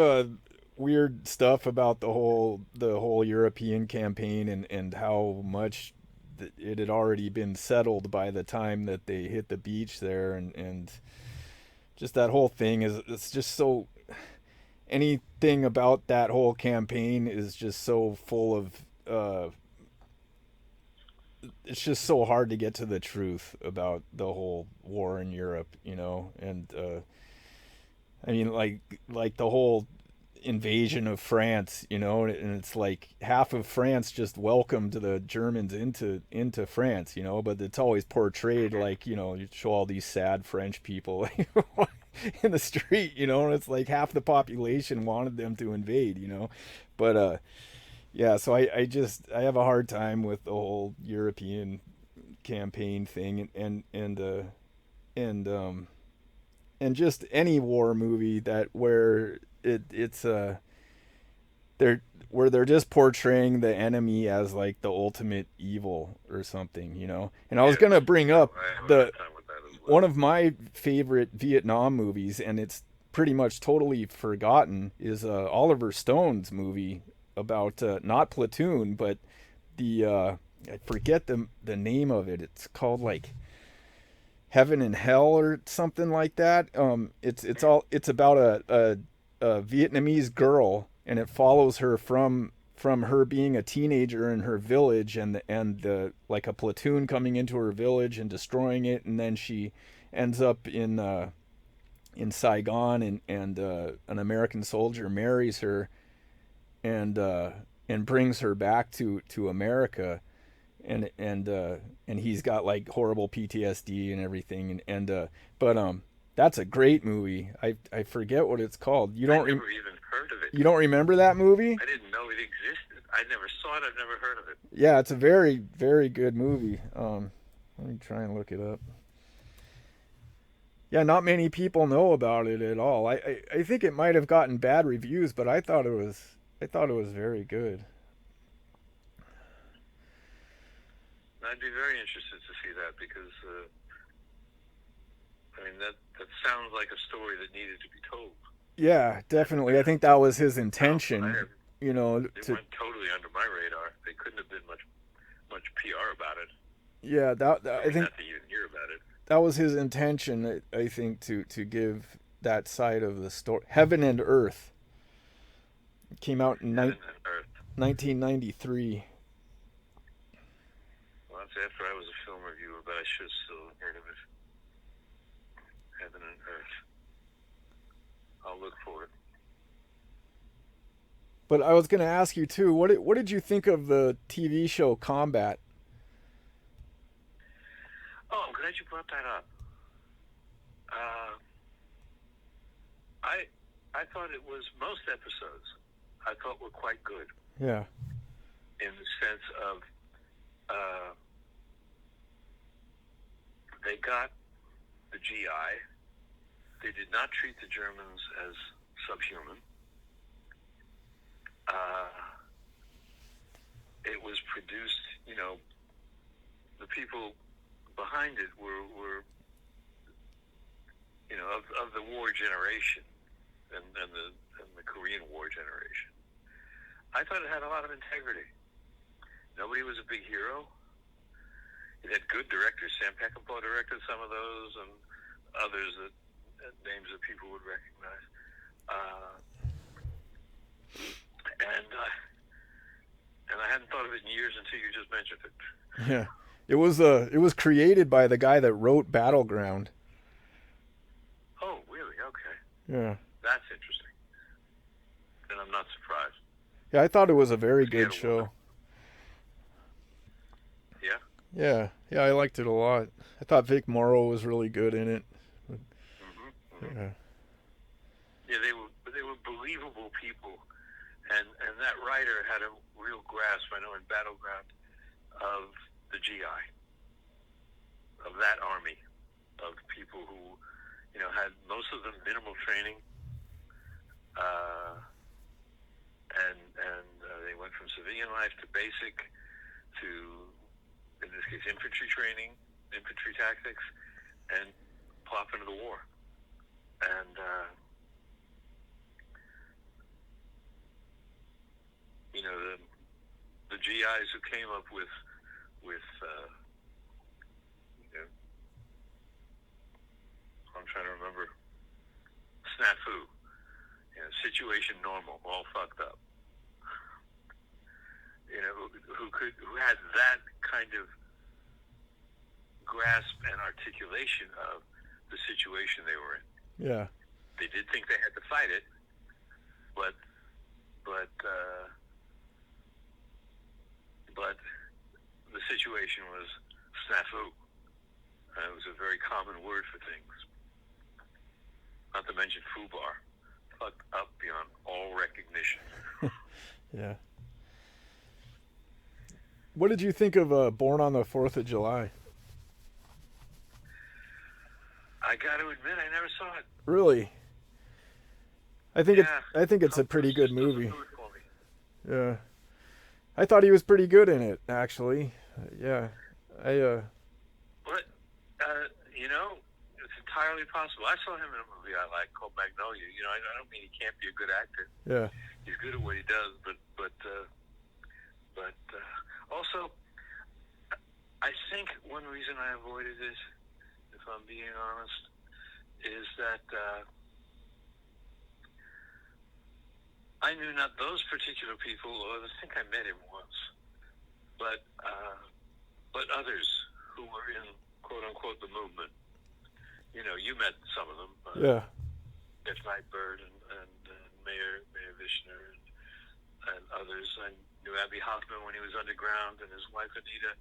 weird stuff about the whole European campaign, and how much it had already been settled by the time that they hit the beach there, and just that whole thing is it's just so anything about that whole campaign is just so full of it's just so hard to get to the truth about the whole war in Europe, and I mean, like the whole invasion of France, and it's like half of France just welcomed the Germans into France, but it's always portrayed Mm-hmm. like, you show all these sad French people in the street, and it's like half the population wanted them to invade, but yeah, so I have a hard time with the whole European campaign thing, and and just any war movie that where it's they're where they're just portraying the enemy as like the ultimate evil or something, you know. And I was Yes, gonna bring no, up I have a the hard time with that as one well. of my favorite Vietnam movies, and it's pretty much totally forgotten, is Oliver Stone's movie about not Platoon, but the I forget the name of it. It's called like Heaven and Hell or something like that. It's about a Vietnamese girl, and it follows her from her being a teenager in her village, and the like a platoon coming into her village and destroying it, and then she ends up in Saigon, and an American soldier marries her and brings her back to America, and he's got like horrible PTSD and everything, but that's a great movie. I forget what it's called. I never even heard of it. You don't remember that movie? I didn't know it existed. I never saw it. I've never heard of it. Yeah, it's a very very good movie. Let me try and look it up. Yeah, not many people know about it at all. I think it might have gotten bad reviews, but I thought it was very good. I'd be very interested to see that because I mean that sounds like a story that needed to be told. Yeah, definitely. I think that was his intention, Have, you know, it to went totally under my radar. They couldn't have been much PR about it. yeah, I I mean, think not that you hear about it. that was his intention. I think to give that side of the story, Heaven and Earth. It came out in Heaven and Earth. 1993. Well, that's after I was a film reviewer, but I should have still heard of it. Heaven and Earth. I'll look for it. But I was going to ask you too. What did you think of the TV show Combat? Oh, I'm glad you brought that up. Uh, I I thought it was most episodes. I thought were quite good Yeah. in the sense of they got the GI. They did not treat the Germans as subhuman. It was produced, the people behind it were of the war generation and the Korean War generation. I thought it had a lot of integrity. Nobody was a big hero. It had good directors. Sam Peckinpah directed some of those, and others that names that people would recognize. And I hadn't thought of it in years until you just mentioned it. Yeah. It was created by the guy that wrote Battleground. Oh, really? Okay. Yeah. That's interesting. And I'm not surprised. Yeah, I thought it was a very He had good a woman. show. Yeah? Yeah. Yeah, I liked it a lot. I thought Vic Morrow was really good in it. Mm-hmm. Mm-hmm. Yeah. Yeah, they were believable people. And that writer had a real grasp, I know, in Battleground, of the GI, of that army, of people who, had most of them minimal training, and they went from civilian life to basic to, in this case, infantry training, infantry tactics, and plop into the war. And the GIs who came up with I'm trying to remember, snafu, situation normal, all fucked up. Who had that kind of grasp and articulation of the situation they were in. Yeah. They did think they had to fight it, but the situation was snafu. It was a very common word for things. Not to mention foobar, fucked up beyond all recognition. Yeah. What did you think of Born on the 4th of July? I got to admit, I never saw it. Really, Yeah, I think it's a Tom pretty Cruise good just doesn't movie. do it for me. Yeah, I thought he was pretty good in it actually. Yeah, I But you know, it's entirely possible. I saw him in a movie I like called Magnolia. You know, I don't mean he can't be a good actor. yeah He's good at what he does, but also, I think one reason I avoided it, if I'm being honest, is that I knew not those particular people, or I think I met him once, but others who were in quote unquote the movement. You know, you met some of them, yeah Jeff Nightbird and Mayor Vishner and others. I knew Abby Hoffman when he was underground, and his wife Anita.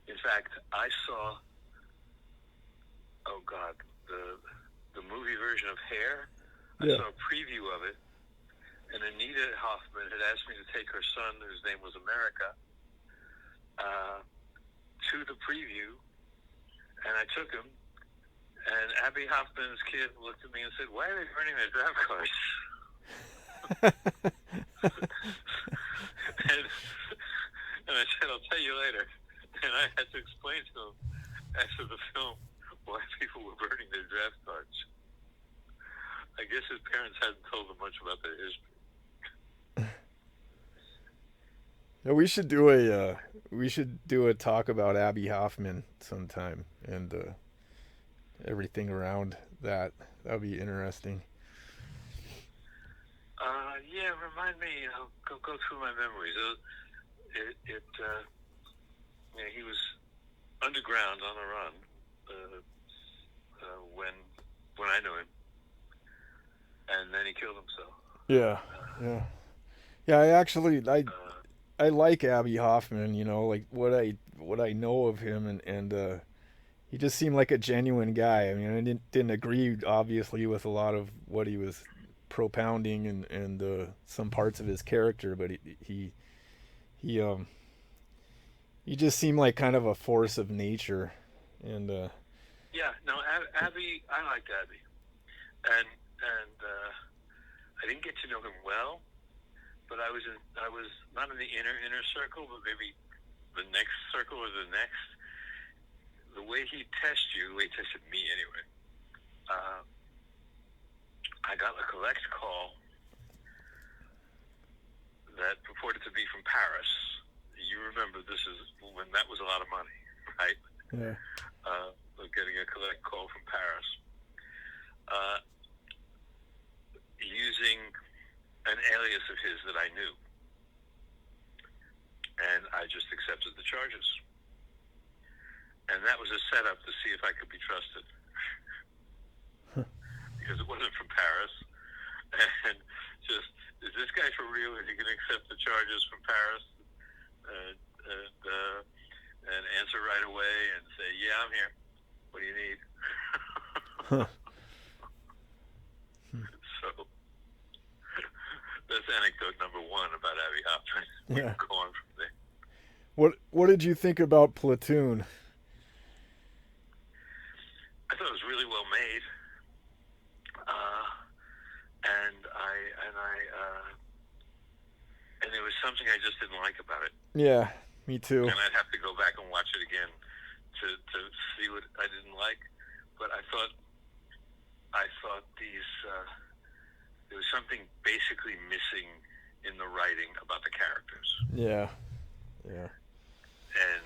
In fact, I saw, oh God, the movie version of Hair. I yeah saw a preview of it, and Anita Hoffman had asked me to take her son, whose name was America, to the preview, and I took him. And Abby Hoffman's kid looked at me and said, "Why are they burning their draft cards?" and, and I said, "I'll tell you later." And I had to explain to him after the film why people were burning their draft cards. I guess his parents hadn't told him much about their history. Yeah, we should do a talk about Abby Hoffman sometime and everything around that. That'd be interesting. Yeah, remind me. I'll go through my memories. Yeah, he was underground on the run when I knew him, and then he killed himself. Yeah, yeah, yeah. I like Abby Hoffman. You know, like what I know of him, and he just seemed like a genuine guy. I mean, I didn't agree obviously with a lot of what he was propounding and some parts of his character, but he he just seemed like kind of a force of nature, and Yeah, no, Abby. I liked Abby, and I didn't get to know him well, but I was not in the inner circle, but maybe the next circle or the next. The way he tested you, the way he tested me anyway. I got a collect call that purported to be from Paris. You remember this is when that was a lot of money, right? yeah, Getting a collect call from Paris uh, using an alias of his that I knew, and I just accepted the charges. And that was a setup to see if I could be trusted, because it wasn't from Paris, and just is this guy for real? Is he going to accept the charges from Paris and answer right away and say, "Yeah, I'm here. What do you need?" huh. So that's anecdote number one about Abby Hoffman. We Yeah. can go on from there. What did you think about Platoon? I thought it was really well made, and there was something I just didn't like about it, Yeah, me too. and I'd have to go back and watch it again to see what I didn't like. But I thought there was something basically missing in the writing about the characters, Yeah, yeah. and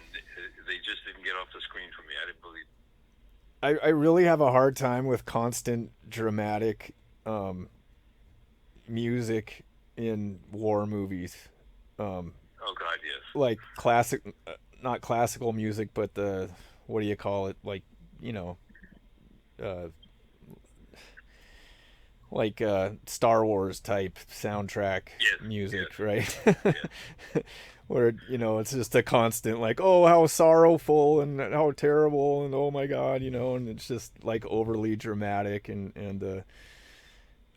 they just didn't get off the screen for me. I didn't believe. I really have a hard time with constant dramatic um, music in war movies. Um, Oh God, yes. like classic, not classical music, but the what do you call it? Like you know, uh, like Star Wars type soundtrack Yes, music, yes, right? yes. Where it's just a constant like, oh, how sorrowful and how terrible and oh my god, and it's just like overly dramatic and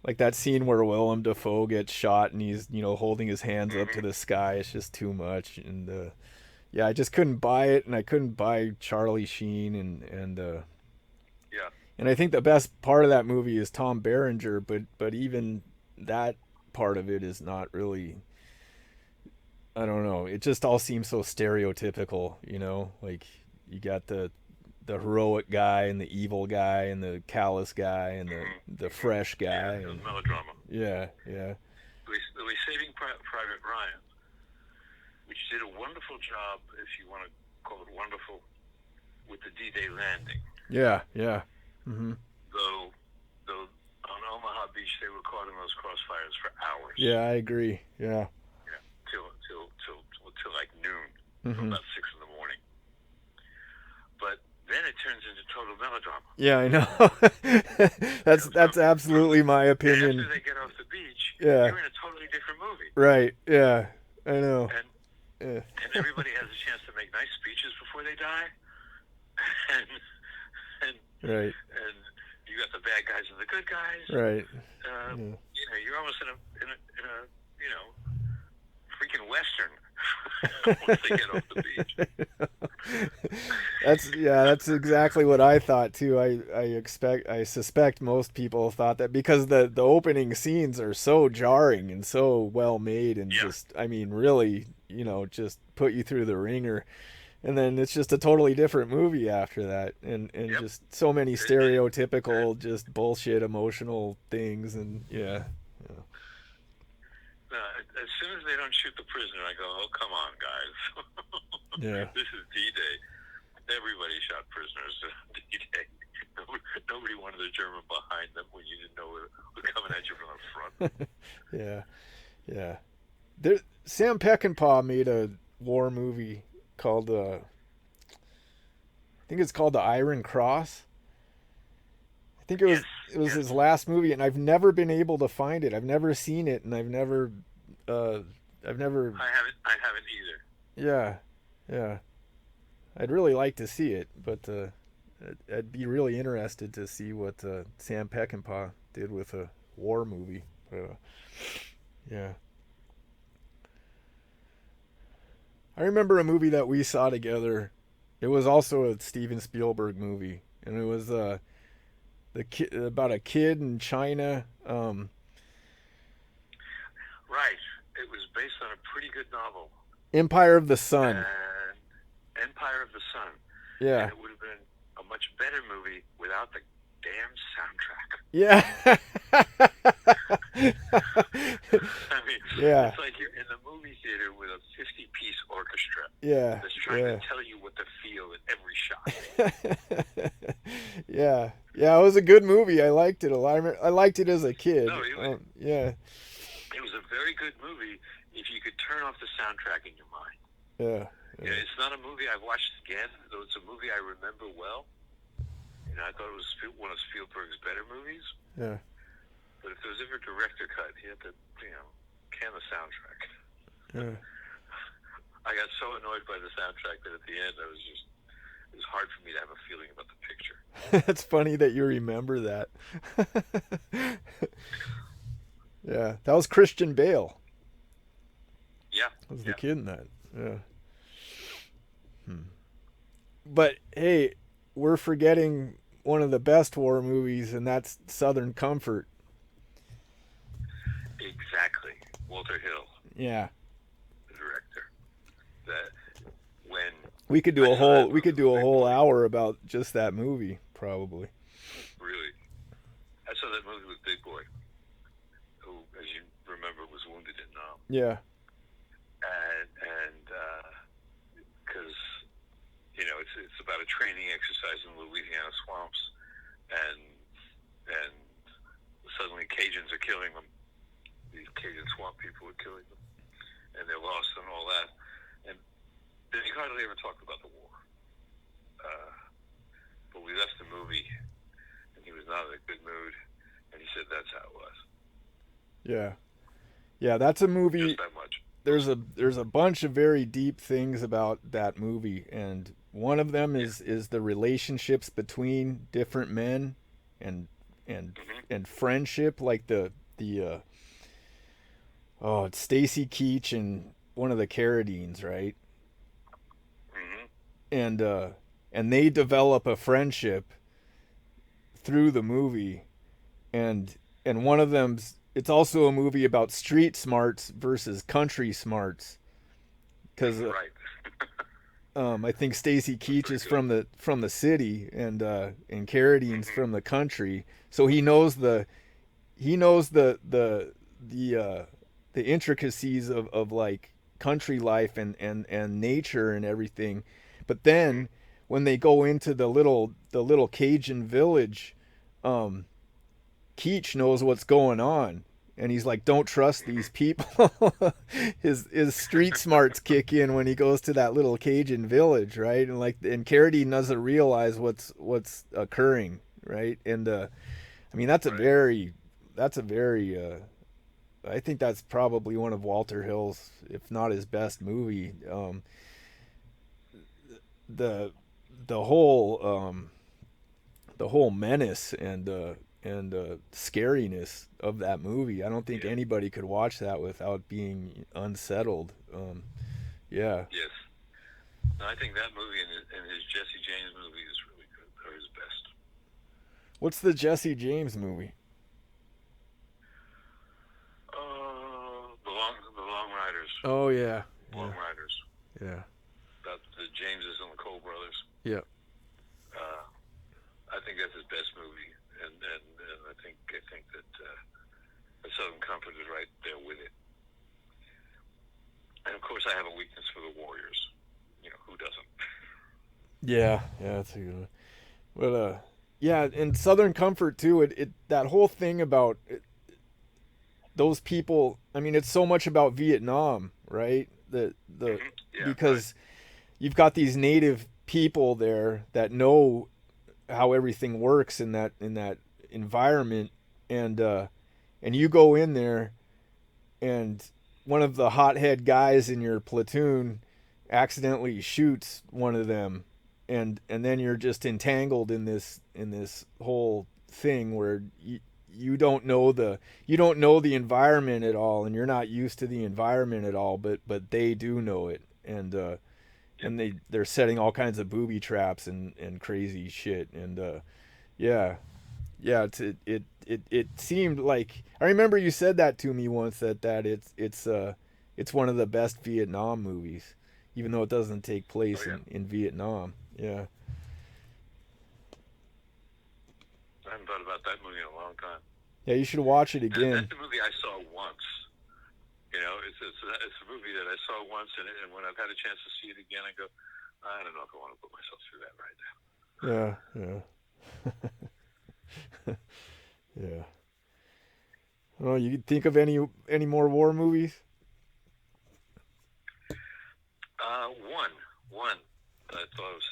like that scene where Willem Dafoe gets shot and he's holding his hands up to Mm-hmm. the sky. It's just too much, and yeah, I just couldn't buy it, and I couldn't buy Charlie Sheen and And I think the best part of that movie is Tom Berenger, but even that part of it is not really. I don't know. It just all seems so stereotypical, you know. Like you got the heroic guy and the evil guy and the callous guy and the fresh Yeah, guy it was and melodrama. yeah, yeah, The way Saving Private Ryan, which did a wonderful job, if you want to call it wonderful, with the D-Day landing. yeah, yeah. Mm-hmm. Though, though on Omaha Beach they were caught in those crossfires for hours. Yeah, I agree. Yeah. Yeah, till like noon, from Mm-hmm. about 6 in the morning. But then it turns into total melodrama. Yeah, I know. That's absolutely my After opinion. they get off the beach, Yeah. you're in a totally different movie. Right. Yeah. I know. And Yeah. and everybody has a chance to make nice speeches before they die. and and Right. and you got the bad guys and the good guys. Right. Yeah. You're almost in a freaking western once they get off the beach. That's exactly what I thought too. I suspect most people thought that because the opening scenes are so jarring and so well made and Yeah, just I mean really, just put you through the ringer. And then it's just a totally different movie after that and yep. just so many And stereotypical just bullshit emotional things and yeah. as soon as they don't shoot the prisoner, I go, "Oh, come on, guys! Yeah. This is D-Day. Everybody shot prisoners on D-Day. Nobody wanted a German behind them when you didn't know we're coming at you from the front." Yeah. Yeah. Sam Peckinpah made a war movie called I think it's called The Iron Cross. I think Yes, it was yes. his last movie, and I've never been able to find it. I've never seen it, and uh, I've never, I haven't either. yeah, yeah. I'd really like to see it, but I'd be really interested to see what Sam Peckinpah did with a war movie. Yeah, I remember a movie that we saw together. It was also a Steven Spielberg movie, and it was about a kid in China. Right. It was based on a pretty good novel, Empire of the Sun. and Empire of the Sun, and Yeah. it would have been a much better movie without the damn soundtrack. Yeah. I mean, Yeah. it's like you're in the movie theater with a 50-piece orchestra Yeah. that's trying to Yeah. tell you what to feel at every shot. Yeah. Yeah, it was a good movie. I liked it a lot. I liked it as a kid. No, Yeah. it was a very good movie if you could turn off the soundtrack in your mind. Yeah. Yeah, Yeah. it's not a movie I've watched again, though it's a movie I remember well. I thought it was one of Spielberg's better movies. Yeah. But if there was ever a director cut, he had to, can the soundtrack. Yeah. I got so annoyed by the soundtrack that at the end, it was hard for me to have a feeling about the picture. It's funny that you remember that. Yeah. That was Christian Bale. Yeah, Was the yeah. kid in that. Yeah. But hey, we're forgetting one of the best war movies, and that's Southern Comfort. Exactly. Walter Hill, Yeah. the director. That when We could do I a saw that whole we movie could with do a Big whole Boy, hour about just that movie, probably. really, I saw that movie with Big Boy, who, as you remember, was wounded in Nam, Yeah. and because it's about a training exercise in Louisiana swamps, and suddenly Cajuns are killing them. These Cajun swamp people are killing them, and they're lost and all that. And then he hardly ever talked about the war. But we left the movie, and he was not in a good mood, and he said that's how it was. Yeah. Yeah, that's a movie. Just that much. There's a bunch of very deep things about that movie, and one of them Yeah. is the relationships between different men and and Mm-hmm. and friendship, like the it's Stacy Keach and one of the Carradines, right? Mm-hmm. And and they develop a friendship through the movie, and one of them's it's also a movie about street smarts versus country smarts because Right. I think Stacy That's Keach pretty is good. from the city and Carradine's Hmm. from the country, so he knows the intricacies of like country life and nature and everything. But Hmm. then when they go into the little Cajun village, um, Keach knows what's going on. And he's like, "Don't trust these Hmm. people." his street smarts kick in when he goes to that little Cajun village, right? And Carradine doesn't realize what's occurring, right? And I mean Right. that's a very I think that's probably one of Walter Hill's, if not his best movie. The the whole the whole menace and scariness of that movie. I don't think Yeah. anybody could watch that without being unsettled. Yeah. Yes. No, I think that movie and his Jesse James movie is really good. Are his best. What's the Jesse James movie? The Long Riders. Oh yeah, yeah, Long Riders. yeah, About the Jameses and the Cole brothers. yeah, Uh, I think that's his best movie, and I think that the Southern Comfort is right there with it. And of course, I have a weakness for the Warriors. You know who doesn't? yeah, yeah. That's a good one. But yeah, and Southern Comfort too. It that whole thing about those people. I mean, it's so much about Vietnam, right? The Hmm. Yeah. Right. because you've got these native people there that know how everything works in that environment, and you go in there, and one of the hothead guys in your platoon accidentally shoots one of them, and then you're just entangled in this whole thing where you don't know the environment at all, and you're not used to the environment at all, but they do know it, Yep. and they're setting all kinds of booby traps and crazy shit, and yeah, yeah, it seemed like I remember you said that to me once, that it's one of the best Vietnam movies, even though it doesn't take Oh place yeah. in Vietnam. Yeah. I haven't thought about that movie in a long time. Yeah, you should watch it That's again. a movie I saw once. It's a movie that I saw once, and when I've had a chance to see it again, I go, I don't know if I want to put myself through that right now. Yeah, yeah, yeah. Oh, you think of any more war movies? One that I thought was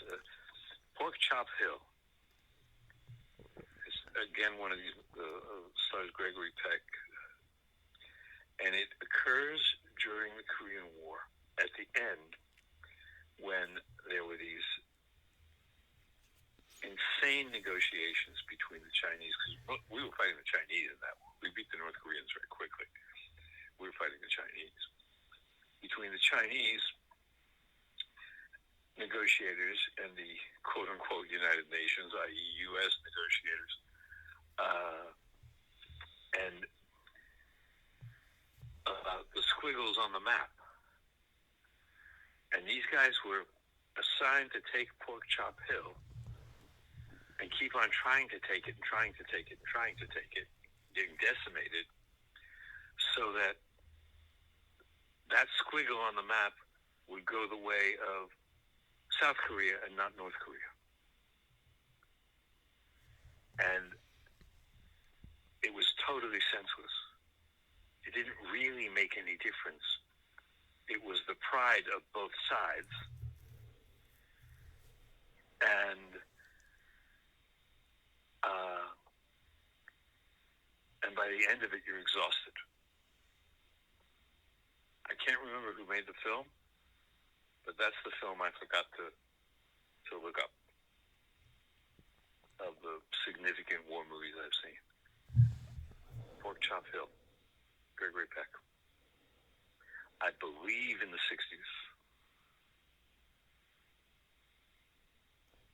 Pork Chop Hill. It's again one of these stars Gregory Peck, and it occurs during the Korean War. At the end, when there were these insane negotiations between the Chinese, because we were fighting the Chinese in that war. We beat the North Koreans very quickly. We were fighting the Chinese. Between the Chinese negotiators and the quote unquote United Nations, i.e., U.S. negotiators, and the squiggles on the map. And these guys were assigned to take Pork Chop Hill and keep on trying to take it and trying to take it and trying to take it, getting decimated, so that that squiggle on the map would go the way of South Korea and not North Korea. And it was totally senseless. It didn't really make any difference. It was the pride of both sides. And uh, and by the end of it, you're exhausted. I can't remember who made the film, but that's the film I forgot to look up of the significant war movies I've seen. Pork Chop Hill, Gregory Peck. I believe in the 60s.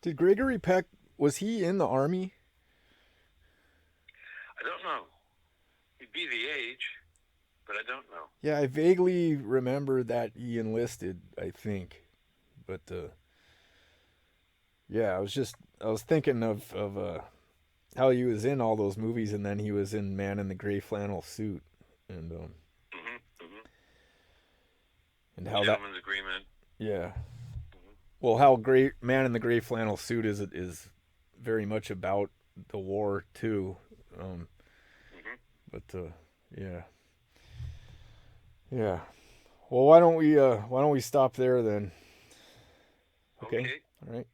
Did Gregory Peck, was he in the army? don't know. He'd be the age, but I don't know. Yeah, I vaguely remember that he enlisted, I think. But yeah, I was thinking of how he was in all those movies, and then he was in Man in the Gray Flannel Suit, and Mm-hmm. Mm-hmm. and how that Gentleman's agreement. yeah, Mm-hmm. well, how great Man in the Gray Flannel Suit is very much about the war too. Um, Mm-hmm. but yeah, yeah. Well, why don't we stop there then? Okay, Okay. all right.